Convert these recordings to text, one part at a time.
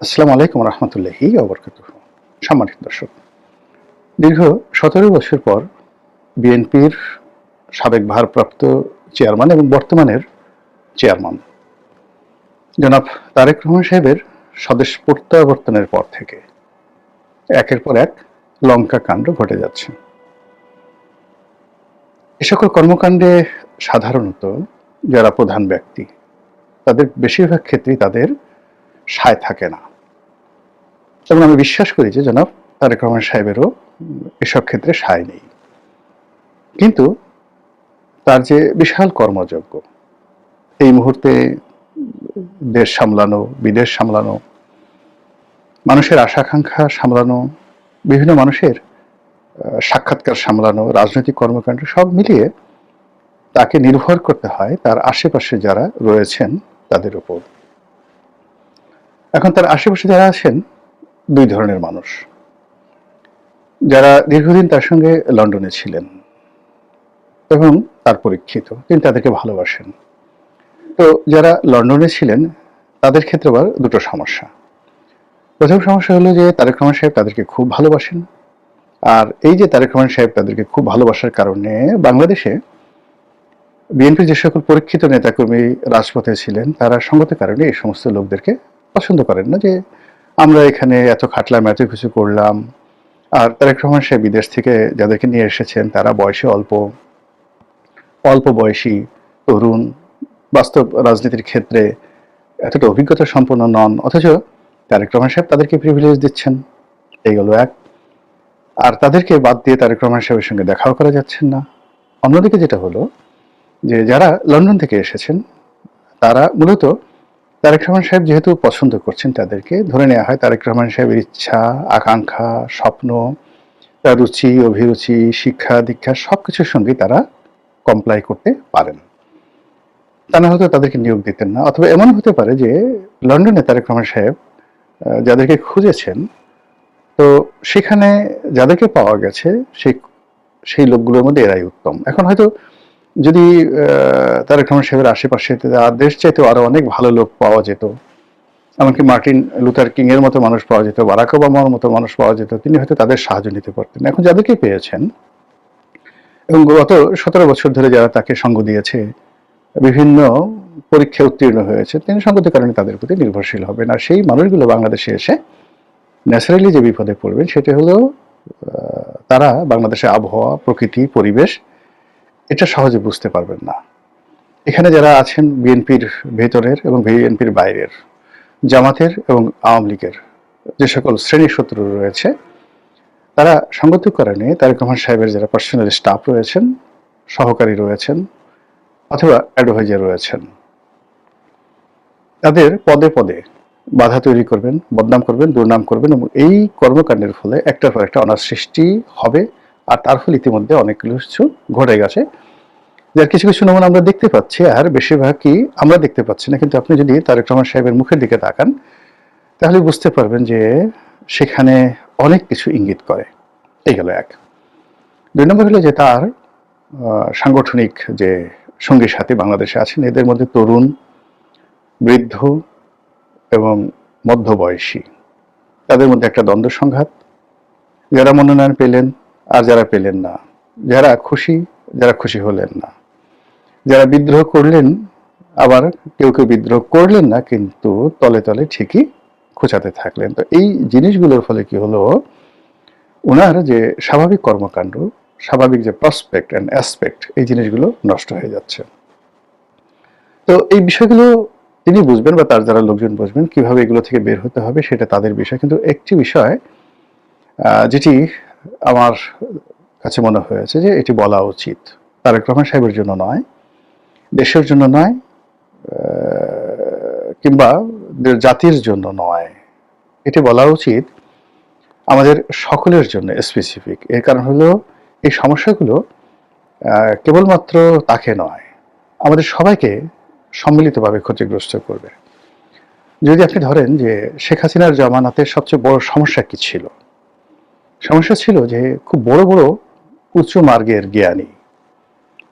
আসসালামু আলাইকুম রহমতুল্লাহি ওবরকাতুহু। সম্মানিত দর্শক, দীর্ঘ ১৭ বছর পর বিএনপির সাবেক ভারপ্রাপ্ত চেয়ারম্যান এবং বর্তমানের চেয়ারম্যান জনাব তারেক রহমান সাহেবের স্বদেশ প্রত্যাবর্তনের পর থেকে একের পর এক লঙ্কা কাণ্ড ঘটে যাচ্ছে। এ সকল কর্মকাণ্ডে সাধারণত যারা প্রধান ব্যক্তি তাদের বেশিরভাগ ক্ষেত্রেই তাদের সায় থাকে না, এবং আমি বিশ্বাস করি যে জনাব তারেক রহমান সাহেবেরও এসব ক্ষেত্রে সায় নেই। কিন্তু তার যে বিশাল কর্মযজ্ঞ, এই মুহূর্তে দেশ সামলানো, বিদেশ সামলানো, মানুষের আশা-আকাঙ্ক্ষা সামলানো, বিভিন্ন মানুষের সাক্ষাৎকার সামলানো, রাজনৈতিক কর্মকাণ্ড সব মিলিয়ে তাকে নির্ভর করতে হয় তার আশেপাশে যারা রয়েছেন তাদের উপর। এখন তার আশেপাশে যারা আছেন দুই ধরনের মানুষ। যারা দীর্ঘদিন তার সঙ্গে লন্ডনে ছিলেন এবং তার পরীক্ষিত, তিনি তাদেরকে ভালোবাসেন। তো যারা লন্ডনে ছিলেন তাদের ক্ষেত্রে আবার দুটো সমস্যা। প্রথম সমস্যা হলো যে তারেক রহমান সাহেব তাদেরকে খুব ভালোবাসেন, আর এই যে তারেক রহমান সাহেব তাদেরকে খুব ভালোবাসার কারণে বাংলাদেশে বিএনপির যে সকল পরীক্ষিত নেতাকর্মী রাজপথে ছিলেন তারা সঙ্গত কারণে এই সমস্ত লোকদেরকে পছন্দ করেন না, যে আমরা এখানে এত খাটলাম, এত কিছু করলাম। আর তারেক রহমান সাহেব বিদেশ থেকে যাদেরকে নিয়ে এসেছেন তারা বয়সে অল্প অল্প বয়সী, তরুণ, বাস্তব রাজনীতির ক্ষেত্রে এতটা অভিজ্ঞতা সম্পন্ন নন, অথচ তারেক রহমান সাহেব তাদেরকে প্রিভিলেজ দিচ্ছেন। এই হলো এক। আর তাদেরকে বাদ দিয়ে তারেক রহমান সাহেবের সঙ্গে দেখাও করা যাচ্ছেন না। অন্যদিকে যেটা হলো যে যারা লন্ডন থেকে এসেছেন তারা মূলত তারেক রহমান সাহেব যেহেতু পছন্দ করছেন, তাদেরকে ধরে নেওয়া হয় তারেক রহমান সাহেবের ইচ্ছা, আকাঙ্ক্ষা, স্বপ্ন, তার রুচি, অভিরুচি, শিক্ষা দীক্ষা সবকিছুর সঙ্গেই তারা কমপ্লাই করতে পারেন। তা না হয়তো তাদেরকে নিয়োগ দিতেন না। অথবা এমন হতে পারে যে লন্ডনে তারেক রহমান সাহেব যাদেরকে খুঁজেছেন, তো সেখানে যাদেরকে পাওয়া গেছে সেই সেই লোকগুলোর মধ্যে এরাই উত্তম। এখন হয়তো যদি তারেক রহমান সাহেবের আশেপাশে দেশ চাইতেও আরো অনেক ভালো লোক পাওয়া যেত, এমনকি মার্টিন লুথার কিং এর মতো মানুষ পাওয়া যেত, বারাক ওবামার মতো মানুষ পাওয়া যেত, তিনি হয়তো তাদের সাহায্য নিতে পারতেন। এখন যাদেরকে পেয়েছেন এবং গত ১৭ বছর ধরে যারা তাকে সঙ্গ দিয়েছে, বিভিন্ন পরীক্ষায় উত্তীর্ণ হয়েছে, তিনি সঙ্গতির কারণে তাদের প্রতি নির্ভরশীল হবেন। আর সেই মানুষগুলো বাংলাদেশে এসে ন্যাচারালি যে বিপদে পড়বেন সেটা হলো তারা বাংলাদেশের আবহাওয়া, প্রকৃতি, পরিবেশ এটা সহজে বুঝতে পারবেন না। এখানে যারা আছেন বিএনপির ভেতরের এবং বিএনপির বাইরের, জামাতের এবং আওয়ামী লীগের যে সকল শ্রেণী শত্রু রয়েছে, তারা সঙ্গতির কারণে তারেক রহমান সাহেবের যারা পার্সোনাল স্টাফ রয়েছেন, সহকারী রয়েছেন অথবা অ্যাডভাইজার রয়েছেন, তাদের পদে পদে বাধা তৈরি করবেন, বদনাম করবেন, দুর্নাম করবেন, এবং এই কর্মকাণ্ডের ফলে একটার পর একটা অনার সৃষ্টি হবে। আর তার ফলে ইতিমধ্যে অনেক কিছু ঘটে গেছে, যার কিছু কিছু নমুনা আমরা দেখতে পাচ্ছি, আর বেশিরভাগই আমরা দেখতে পাচ্ছি না। কিন্তু আপনি যদি তারেক রহমান সাহেবের মুখের দিকে তাকান তাহলে বুঝতে পারবেন যে সেখানে অনেক কিছু ইঙ্গিত করে। এই গেল এক। দুই নম্বর হলো যে তার সাংগঠনিক যে সঙ্গী সাথী বাংলাদেশে আছেন, এদের মধ্যে তরুণ, বৃদ্ধ এবং মধ্যবয়সী, তাদের মধ্যে একটা দ্বন্দ্ব সংঘাত। যারা মনোনয়ন পেলেন আর যারা পেলেন না, যারা খুশি, যারা খুশি হলেন না, যারা বিদ্রোহ করলেন, আবার কেউ কেউ বিদ্রোহ করলেন না কিন্তু তলে তলে ঠিকই খোঁচাতে থাকলেন। তো এই জিনিসগুলোর ফলে কি হলো, ওনার যে স্বাভাবিক কর্মকাণ্ড, স্বাভাবিক যে প্রসপেক্ট অ্যান্ড অ্যাসপেক্ট, এই জিনিসগুলো নষ্ট হয়ে যাচ্ছে। তো এই বিষয়গুলো তিনি বুঝবেন বা তার যারা লোকজন বুঝবেন কিভাবে এগুলো থেকে বের হতে হবে সেটা তাদের বিষয়। কিন্তু একটি বিষয় যেটি আমার কাছে মনে হয়েছে যে এটি বলা উচিত, তারেক রহমান সাহেবের জন্য নয়, দেশের জন্য নয়, কিংবা জাতির জন্য নয়, এটি বলা উচিত আমাদের সকলের জন্য স্পেসিফিক। এর কারণ হলো এই সমস্যাগুলো কেবলমাত্র তাকে নয়, আমাদের সবাইকে সম্মিলিতভাবে ক্ষতিগ্রস্ত করবে। যদি আপনি ধরেন যে শেখ হাসিনার জামানাতে সবচেয়ে বড় সমস্যা কি ছিল, সমস্যা ছিল যে খুব বড় বড় উচ্চ মার্গের জ্ঞানী,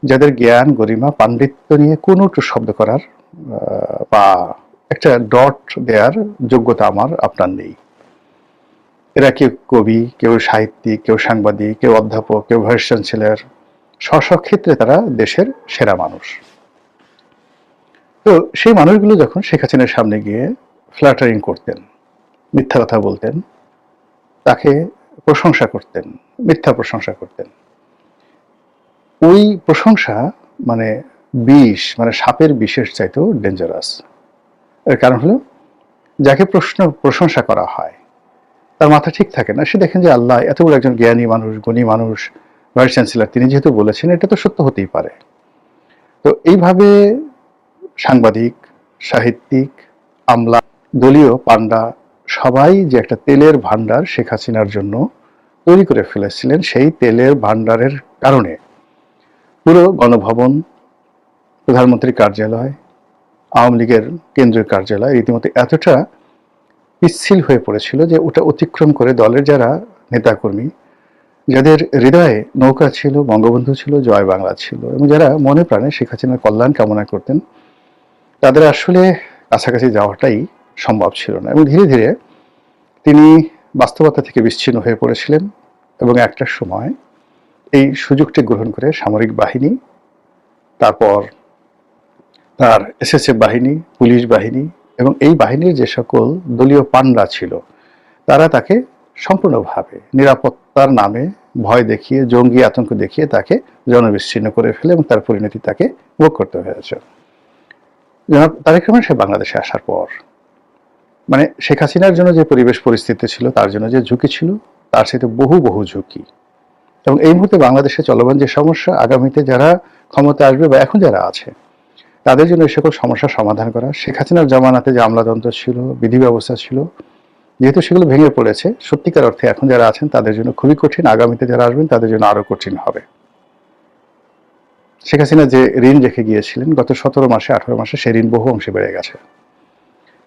যাদের জ্ঞান, গরিমা, পাণ্ডিত্য নিয়ে কোনো একটু শব্দ করার বা একটা ডট দেওয়ার যোগ্যতা আমার আপনার নেই। এরা কেউ কবি, কেউ সাহিত্যিক, কেউ সাংবাদিক, কেউ অধ্যাপক, কেউ ভাইস চ্যান্সেলর, স্ব ক্ষেত্রে তারা দেশের সেরা মানুষ। তো সেই মানুষগুলো যখন শেখ হাসিনার সামনে গিয়ে ফ্ল্যাটারিং করতেন, মিথ্যা কথা বলতেন, তাকে প্রশংসা করতেন, মিথ্যা প্রশংসা করতেন, ওই প্রশংসা মানে বিষ, মানে সাপের বিষের চাইতেও ডেঞ্জারাস। এর কারণ হলো, যাকে প্রশংসা করা হয় তার মাথা ঠিক থাকে না। সে দেখেন যে আল্লাহ এত বড় একজন জ্ঞানী মানুষ, গুণী মানুষ, ভাইস চ্যান্সেলর, তিনি যেহেতু বলেছেন এটা তো সত্য হতেই পারে। তো এইভাবে সাংবাদিক, সাহিত্যিক, আমলা, দলীয় পান্ডা সবাই যে একটা তেলের ভান্ডার শেখ হাসিনার জন্য তৈরি করে ফেলেছিলেন, সেই তেলের ভান্ডারের কারণে পুরো গণভবন, প্রধানমন্ত্রীর কার্যালয়, আওয়ামী লীগের কেন্দ্রীয় কার্যালয় রীতিমতো এতটা পিচ্ছিল হয়ে পড়েছিল যে ওটা অতিক্রম করে দলের যারা নেতাকর্মী, যাদের হৃদয়ে নৌকা ছিল, বঙ্গবন্ধু ছিল, জয় বাংলা ছিল, এবং যারা মনে প্রাণে শেখ হাসিনার কল্যাণ কামনা করতেন, তাদের আসলে কাছাকাছি যাওয়াটাই সম্ভব ছিল না। এবং ধীরে ধীরে তিনি বাস্তবতা থেকে বিচ্ছিন্ন হয়ে পড়েছিলেন এবং একটা সময় এই সুযোগটি গ্রহণ করে সামরিক বাহিনী, তারপর তার এসএসএফ বাহিনী, পুলিশ বাহিনী এবং এই বাহিনীর যে সকল দলীয় পান্ডা ছিল, তারা তাকে সম্পূর্ণভাবে নিরাপত্তার নামে ভয় দেখিয়ে, জঙ্গি আতঙ্ক দেখিয়ে তাকে জনবিচ্ছিন্ন করে ফেলে এবং তার পরিণতি তাকে ভোগ করতে হয়েছে। জনাব তারেক রহমান সাহেব বাংলাদেশে আসার পর মানে শেখ হাসিনার জন্য যে পরিবেশ পরিস্থিতি ছিল, তার জন্য যে ঝুঁকি ছিল, তার সাথে বহু বহু ঝুঁকি। এবং এই মুহূর্তে বাংলাদেশে চলমান যে সমস্যা, আগামীতে যারা ক্ষমতা আসবে বা এখন যারা আছে তাদের জন্য এই সকল সমস্যার সমাধান করা, শেখ হাসিনার জামানাতে যে আমলাতন্ত্র ছিল, বিধি ব্যবস্থা ছিল, যেহেতু সেগুলো ভেঙে পড়েছে, সত্যিকার অর্থে এখন যারা আছেন তাদের জন্য খুবই কঠিন, আগামীতে যারা আসবেন তাদের জন্য আরো কঠিন হবে। শেখ হাসিনা যে ঋণ রেখে গিয়েছিলেন গত 17 মাসে, 18 মাসে, সেই ঋণ বহু অংশে বেড়ে গেছে।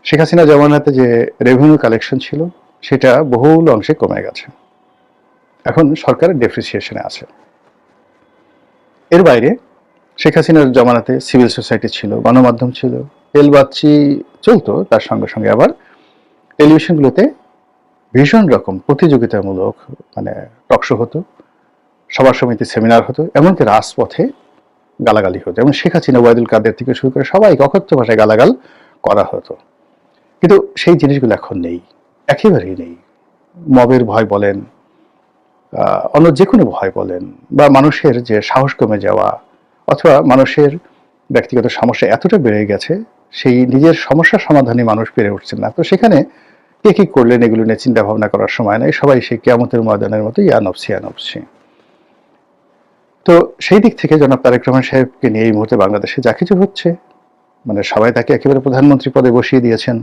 শেখ হাসিনা জামানাতে যে রেভিনিউ কালেকশন ছিল সেটা বহুল অংশে কমে গেছে, এখন সরকারের ডেপ্রিসিয়েশনে আছে। এর বাইরে শেখ হাসিনার জামানাতে সিভিল সোসাইটি ছিল, গণমাধ্যম ছিল, তেলবাচ্চি চলতো, তার সঙ্গে সঙ্গে আবার টেলিভিশনগুলোতে ভীষণ রকম প্রতিযোগিতামূলক মানে টকশো হতো, সভা সমিতি সেমিনার হতো, এমনকি রাজপথে গালাগালি হতো। এবং শেখ হাসিনা, ওয়াইদুল কাদের থেকে শুরু করে সবাইকে অকথ্য ভাষায় গালাগাল করা হতো। কিন্তু সেই জিনিসগুলো এখন নেই, একেবারেই নেই। মবের ভয় বলেন, অন্য যে কোনো ভয় বলেন, বা মানুষের যে সাহস কমে যাওয়া, অথবা মানুষের ব্যক্তিগত সমস্যা এতটা বেড়ে গেছে, সেই নিজের সমস্যার সমাধানে মানুষ পেরে উঠছেন না। তো সেখানে কে কি করলেন এগুলো নিয়ে চিন্তা ভাবনা করার সময় নাই, সবাই সেই কিয়ামতের ময়দানের মতো ইয়া নফসি ইয়া নফসি। তো সেই দিক থেকে জনাব তারেক রহমান সাহেবকে নিয়ে এই মুহূর্তে বাংলাদেশে যা কিছু হচ্ছে, মানে সবাই তাকে একেবারে প্রধানমন্ত্রী পদে বসিয়ে দিয়েছেন,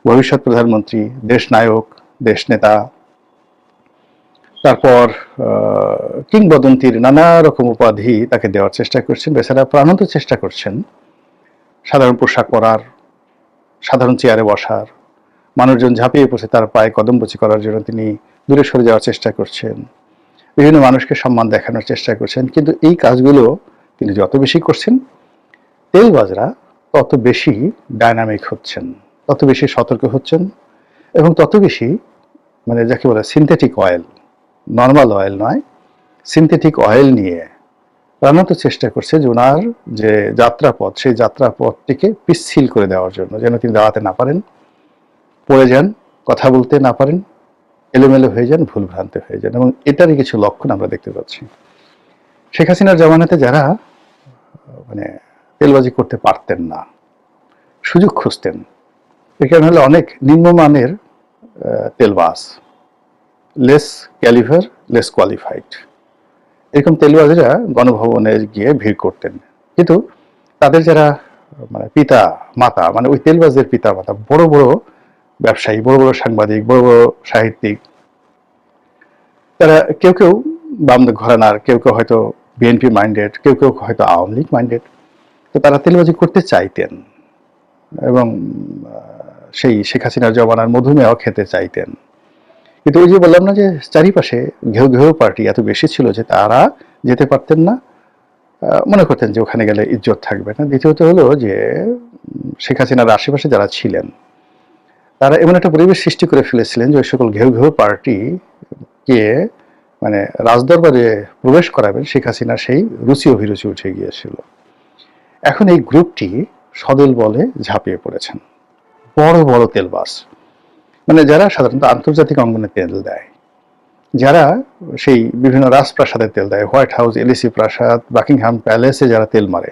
ভবিষ্যৎ প্রধানমন্ত্রী, দেশ নায়ক, দেশ নেতা, তারপর কিংবদন্তির নানা রকম উপাধি তাকে দেওয়ার চেষ্টা করছেন। বেচারা প্রাণান্ত চেষ্টা করছেন সাধারণ পোশাক পরার, সাধারণ চেয়ারে বসার, মানুষজন ঝাঁপিয়ে পড়ছে তার পায়ে কদমবুচি করার জন্য তিনি দূরে সরে যাওয়ার চেষ্টা করছেন, বিভিন্ন মানুষকে সম্মান দেখানোর চেষ্টা করছেন। কিন্তু এই কাজগুলো তিনি যত বেশি করছেন, তেলবাজরা তত বেশি ডায়নামিক হচ্ছেন, তত বেশি সতর্ক হচ্ছেন, এবং তত বেশি মানে যাকে বলে সিনথেটিক অয়েল, নর্মাল অয়েল নয়, সিনথেটিক অয়েল নিয়ে প্রাণান্ত চেষ্টা করছে যে ওনার যে যাত্রাপথ, সেই যাত্রাপথটিকে পিচ্ছিল করে দেওয়ার জন্য, যেন তিনি দাঁড়াতে না পারেন, পড়ে যান, কথা বলতে না পারেন, এলোমেলো হয়ে যান, ভুলভ্রান্ত হয়ে যান। এবং এটারই কিছু লক্ষণ আমরা দেখতে পাচ্ছি। শেখ হাসিনার জামানাতে যারা মানে তেলবাজি করতে পারতেন না, সুযোগ খুঁজতেন, এখানে হলো অনেক নিম্নমানের তেলবাজ, লেস ক্যালিভার, লেস কোয়ালিফাইড, এরকম তেলবাজেরা গণভবনে গিয়ে ভিড় করতেন। কিন্তু তাদের যারা মানে পিতা মাতা, মানে ওই তেলবাজদের পিতা মাতা, বড় বড় ব্যবসায়ী, বড় বড় সাংবাদিক, বড় বড় সাহিত্যিক, তারা কেউ কেউ বাম ঘরানার, কেউ কেউ হয়তো বিএনপি মাইন্ডেড, কেউ কেউ হয়তো আওয়ামী লীগ মাইন্ডেড। তো তারা তেলবাজি করতে চাইতেন এবং সেই শেখ হাসিনার জমানার মধুমেহ খেতে চাইতেন। কিন্তু ওই যে বললাম না যে চারিপাশে ঘেউ ঘেউ পার্টি এত বেশি ছিল যে তারা যেতে পারতেন না, মনে করতেন যে ওখানে গেলে ইজ্জত থাকবে না। দ্বিতীয়ত হলো যে শেখ হাসিনার আশেপাশে যারা ছিলেন তারা এমন একটা পরিবেশ সৃষ্টি করে ফেলেছিলেন যে ওই সকল ঘেউ ঘেউ পার্টিকে মানে রাজদরবারে প্রবেশ করাবেন শেখ হাসিনা সেই রুচি অভিরুচি উঠে গিয়েছিল। এখন এই গ্রুপটি সদল বলে ঝাঁপিয়ে পড়েছেন। বড় বড় তেলবাস, মানে যারা সাধারণত আন্তর্জাতিক অঙ্গনে তেল দেয়, যারা সেই বিভিন্ন রাজপ্রাসাদে তেল দেয়, হোয়াইট হাউস, এলিসি প্রাসাদ, বাকিংহাম প্যালেসে যারা তেল মারে,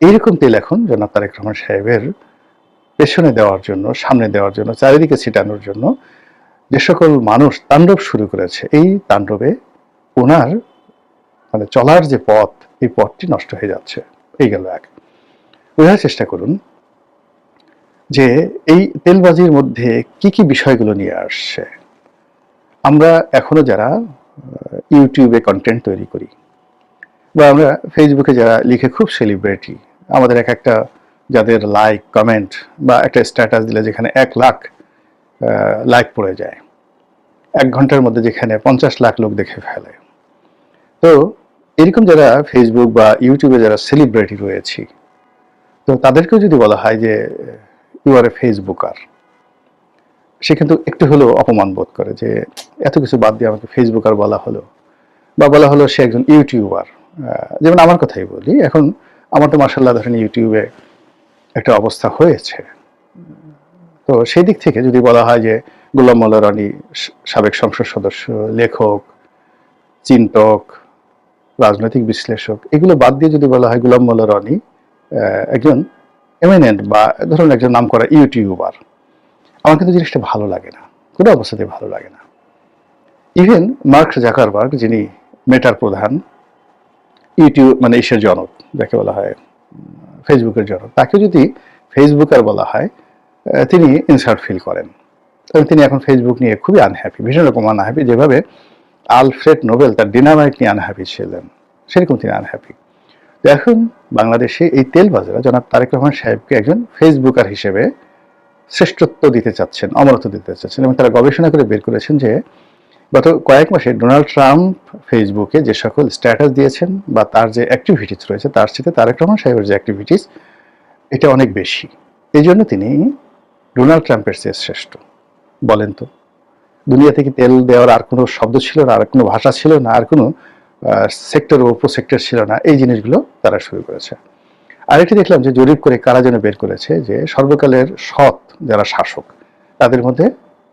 এইরকম তেল এখন জনাব তারেক রহমান সাহেবের পেছনে দেওয়ার জন্য, সামনে দেওয়ার জন্য, চারিদিকে ছিটানোর জন্য যে সকল মানুষ তাণ্ডব শুরু করেছে, এই তাণ্ডবে ওনার মানে চলার যে পথ, এই পথটি নষ্ট হয়ে যাচ্ছে। এই গেল এক। বোঝার চেষ্টা করুন যে এই তেলবাজির মধ্যে কি কি বিষয়গুলো নিয়ে আসছে। আমরা এখনো যারা ইউটিউবে কন্টেন্ট তৈরি করি বা আমরা ফেসবুকে যারা লিখে খুব সেলিব্রিটি, আমাদের এক একটা যাদের লাইক কমেন্ট বা একটা স্ট্যাটাস দিলে যেখানে 1 লাখ লাইক পড়ে যায়, 1 ঘন্টার মধ্যে যেখানে 50 লাখ লোক দেখে ফেলে, তো এরকম যারা ফেসবুক বা ইউটিউবে যারা সেলিব্রিটি রয়েছি, তো তাদেরকেও যদি বলা হয় যে ইউ আর এ ফেসবুকার, সে কিন্তু একটু হলেও অপমান বোধ করে যে এত কিছু বাদ দিয়ে আমাকে ফেসবুকার বলা হলো, বা বলা হলো সে একজন ইউটিউবার। যেমন আমার কথাই বলি, এখন আমার তো মাশাআল্লাহ ধরেন ইউটিউবে একটা অবস্থা হয়েছে, তো সেই দিক থেকে যদি বলা হয় যে গোলাম মোল্লা রনি সাবেক সংসদ সদস্য, লেখক, চিন্তক, রাজনৈতিক বিশ্লেষক, এগুলো বাদ দিয়ে যদি বলা হয় গোলাম মোল্লা রনি একজন এমিনেন্ট বা ধরুন একজন নামকরা ইউটিউবার, আমার কিন্তু জিনিসটা ভালো লাগে না, কোনো অবস্থাতেই ভালো লাগে না। ইভেন মার্ক জাকারবার্গ, যিনি মেটার প্রধান, ইউটিউব মানে ঈশ্বর জনক যাকে বলা হয়, ফেসবুকের জনক, তাকে যদি ফেসবুকার বলা হয় তিনি ইনসাল্ট ফিল করেন। কারণ তিনি এখন ফেসবুক নিয়ে খুবই আনহ্যাপি, ভীষণ রকম আনহ্যাপি। যেভাবে আলফ্রেড নোবেল তার ডিনামাইট নিয়ে আনহ্যাপি ছিলেন, সেরকম তিনি আনহ্যাপি। তো এখন বাংলাদেশে এই তেলবাজারা জনাব তারেক রহমান সাহেবকে একজন ফেসবুকার হিসেবে শ্রেষ্ঠত্ব দিতে চাচ্ছেন, অমরত্ব দিতে চাচ্ছেন, এবং তারা গবেষণা করে বের করেছেন যে গত কয়েক মাসে ডোনাল্ড ট্রাম্প ফেসবুকে যে সকল স্ট্যাটাস দিয়েছেন বা তার যে অ্যাক্টিভিটিস রয়েছে, তার সাথে তারেক রহমান সাহেবের যে অ্যাক্টিভিটিস, এটা অনেক বেশি। এই জন্য তিনি ডোনাল্ড ট্রাম্পের চেয়ে শ্রেষ্ঠ। বলেন তো, দুনিয়া থেকে তেল দেওয়ার আর কোনো শব্দ ছিল না, আর কোনো ভাষা ছিল না, আর কোনো সেক্টর ও উপসেক্টর ছিল না, এই জিনিসগুলো তারা শুরু করেছে। আরেকটি দেখলাম যে জরিপ করে কারা যেন বের করেছে যে সর্বকালের সৎ যারা শাসক, তাদের মধ্যে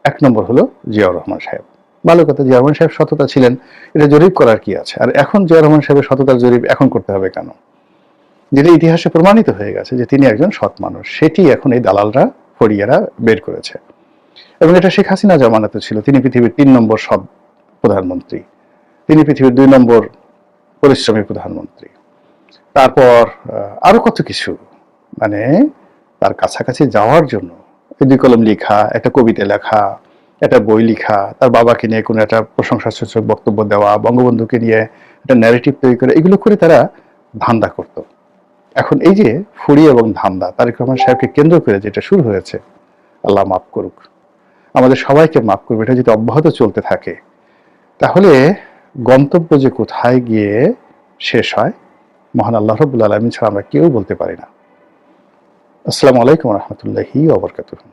1 নম্বর হলো জিয়াউর রহমান সাহেব। ভালো কথা, জিয়াউর রহমান সাহেব সততা ছিলেন, এটা জরিপ করার কি আছে? আর এখন জিয়াউর রহমান সাহেবের সততার জরিপ এখন করতে হবে কেন? যেটা ইতিহাসে প্রমাণিত হয়ে গেছে যে তিনি একজন সৎ মানুষ, সেটি এখন এই দালালরা, ফড়িয়ারা বের করেছে। এবং এটা শেখ হাসিনা জামানাতে ছিল। তিনি পৃথিবীর 3 নম্বর সৎ প্রধানমন্ত্রী, তিনি পৃথিবীর 2 নম্বর পরিশ্রমী প্রধানমন্ত্রী। তারপর আরো কত কিছু, মানে তার কাছাকাছি যাওয়ার জন্য 2 কলম লেখা, একটা কবিতা লেখা, একটা বই লেখা, তার বাবাকে নিয়ে কোনো একটা প্রশংসাসূচক বক্তব্য দেওয়া, বঙ্গবন্ধুকে নিয়ে একটা ন্যারেটিভ তৈরি করে, এগুলো করে তারা ধান্দা করত। এখন এই যে ফুরি এবং ধান্দা তারেক রহমান সাহেবকে কেন্দ্র করে যেটা শুরু হয়েছে, আল্লাহ মাফ করুক, আমাদের সবাইকে মাফ করবে, এটা যদি অব্যাহত চলতে থাকে তাহলে গন্তব্য যে কোথায় গিয়ে শেষ হয় মহান আল্লাহ রাব্বুল আলামিন ছাড়া আমরা কেউ বলতে পারি না। আসসালামু আলাইকুম ওয়া রাহমাতুল্লাহি ওয়া বারাকাতুহু।